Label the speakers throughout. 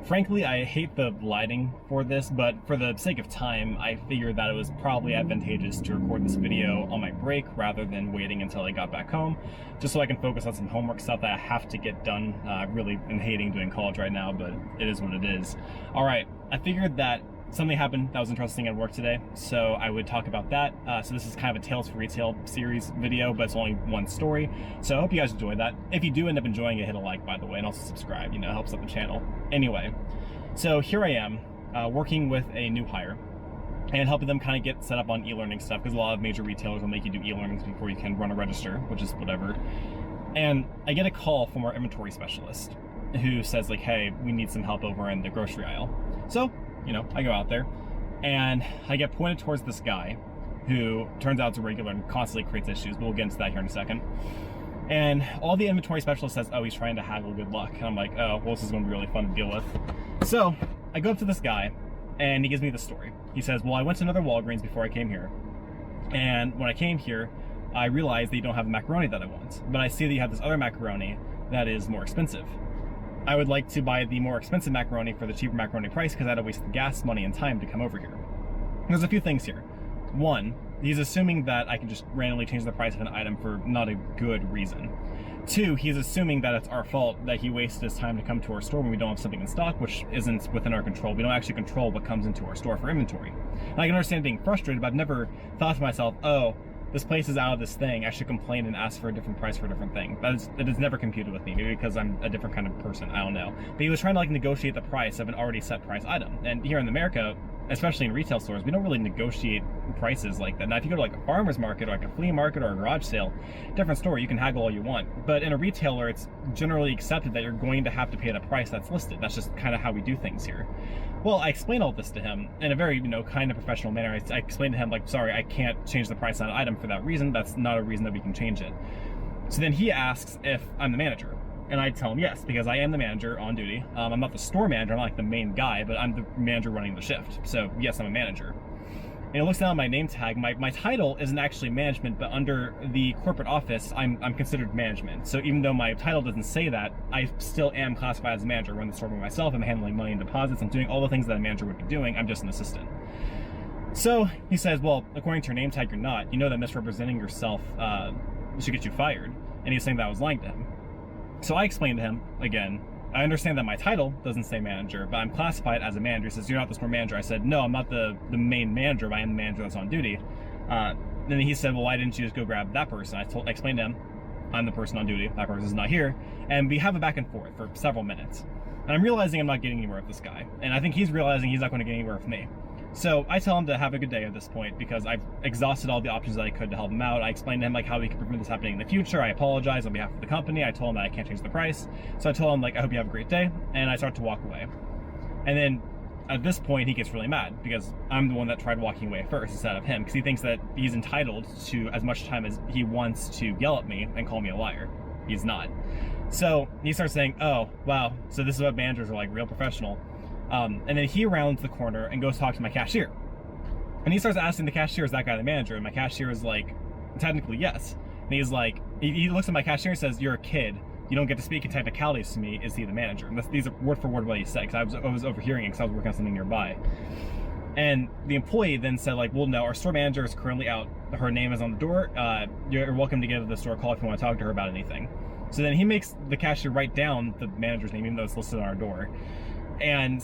Speaker 1: Frankly, I hate the lighting for this, but for the sake of time, I figured that it was probably advantageous to record this video on my break rather than waiting until I got back home, just so I can focus on some homework stuff that I have to get done. I really am hating doing college right now, but it is what it is. All right, I figured that something happened that was interesting at work today, so I would talk about that. So this is kind of a Tales for Retail series video, but it's only one story. So I hope you guys enjoy that. If you do end up enjoying it, hit a like, by the way, and also subscribe. You know, it helps out the channel. Anyway, so here I am working with a new hire and helping them kind of get set up on e-learning stuff, because a lot of major retailers will make you do e-learnings before you can run a register, which is whatever. And I get a call from our inventory specialist who says, like, hey, we need some help over in the grocery aisle. So, you know, I go out there and I get pointed towards this guy who turns out to regular and constantly creates issues, but we'll get into that here in a second. And all the inventory specialist says, oh, he's trying to haggle, good luck. And I'm like, oh, well, this is going to be really fun to deal with. So I go up to this guy and he gives me the story. He says, well, I went to another Walgreens before I came here. And when I came here, I realized that you don't have the macaroni that I want, but I see that you have this other macaroni that is more expensive. I would like to buy the more expensive macaroni for the cheaper macaroni price because I'd have wasted gas, money, and time to come over here. There's a few things here. One, he's assuming that I can just randomly change the price of an item for not a good reason. Two, he's assuming that it's our fault that he wasted his time to come to our store when we don't have something in stock, which isn't within our control. We don't actually control what comes into our store for inventory. And I can understand being frustrated, but I've never thought to myself, oh, this place is out of this thing, I should complain and ask for a different price for a different thing. It is never computed with me, maybe because I'm a different kind of person, I don't know. But he was trying to like negotiate the price of an already set price item. And here in America, especially in retail stores, we don't really negotiate prices like that. Now, if you go to like a farmer's market or like a flea market or a garage sale, different story, you can haggle all you want. But in a retailer, it's generally accepted that you're going to have to pay the price that's listed. That's just kind of how we do things here. Well, I explained all this to him in a very, kind of professional manner. I explained to him, like, sorry, I can't change the price on an item for that reason. That's not a reason that we can change it. So then he asks if I'm the manager. And I tell him yes, because I am the manager on duty. I'm not the store manager, I'm not like the main guy, but I'm the manager running the shift. So yes, I'm a manager. And it looks down at my name tag. My title isn't actually management, but under the corporate office, I'm considered management. So even though my title doesn't say that, I still am classified as a manager. I run the store by myself, I'm handling money and deposits, I'm doing all the things that a manager would be doing, I'm just an assistant. So he says, well, according to your name tag, you're not. You know that misrepresenting yourself should get you fired. And he's saying that I was lying to him. So I explained to him, again, I understand that my title doesn't say manager, but I'm classified as a manager. He says, you're not the store manager. I said, no, I'm not the main manager, but I am the manager that's on duty. Then he said, well, why didn't you just go grab that person? I explained to him, I'm the person on duty, that person's not here. And we have a back and forth for several minutes. And I'm realizing I'm not getting anywhere with this guy. And I think he's realizing he's not going to get anywhere with me. So I tell him to have a good day at this point because I've exhausted all the options that I could to help him out. I explained to him like how we could prevent this happening in the future. I apologize on behalf of the company. I told him that I can't change the price. So I told him like, I hope you have a great day. And I start to walk away. And then at this point, he gets really mad because I'm the one that tried walking away first instead of him, because he thinks that he's entitled to as much time as he wants to yell at me and call me a liar. He's not. So he starts saying, oh, wow, so this is what managers are like, real professional. And then he rounds the corner and goes talk to my cashier. And he starts asking the cashier, is that guy the manager? And my cashier is like, technically, yes. And he's like, he looks at my cashier and says, you're a kid. You don't get to speak in technicalities to me. Is he the manager? And these are word for word what he said, because I was overhearing it because I was working on something nearby. And the employee then said, like, well, no, our store manager is currently out. Her name is on the door. You're welcome to give the store a call if you want to talk to her about anything. So then he makes the cashier write down the manager's name, even though it's listed on our door. And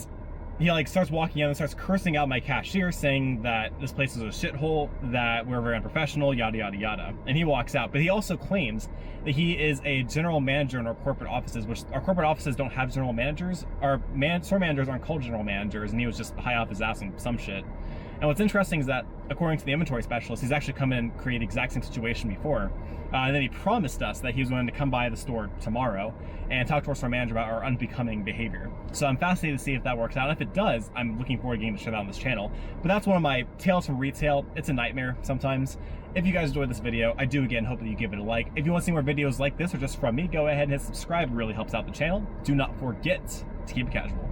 Speaker 1: he like starts walking out and starts cursing out my cashier, saying that this place is a shithole, that we're very unprofessional, yada, yada, yada. And he walks out. But he also claims that he is a general manager in our corporate offices, which our corporate offices don't have general managers. Our store managers aren't called general managers, and he was just high off his ass on some shit. And what's interesting is that, according to the inventory specialist, he's actually come in and created the exact same situation before. And then he promised us that he was going to come by the store tomorrow and talk to our store manager about our unbecoming behavior. So I'm fascinated to see if that works out. And if it does, I'm looking forward to getting to share that on this channel. But that's one of my tales from retail. It's a nightmare sometimes. If you guys enjoyed this video, I do again hope that you give it a like. If you want to see more videos like this or just from me, go ahead and hit subscribe. It really helps out the channel. Do not forget to keep it casual.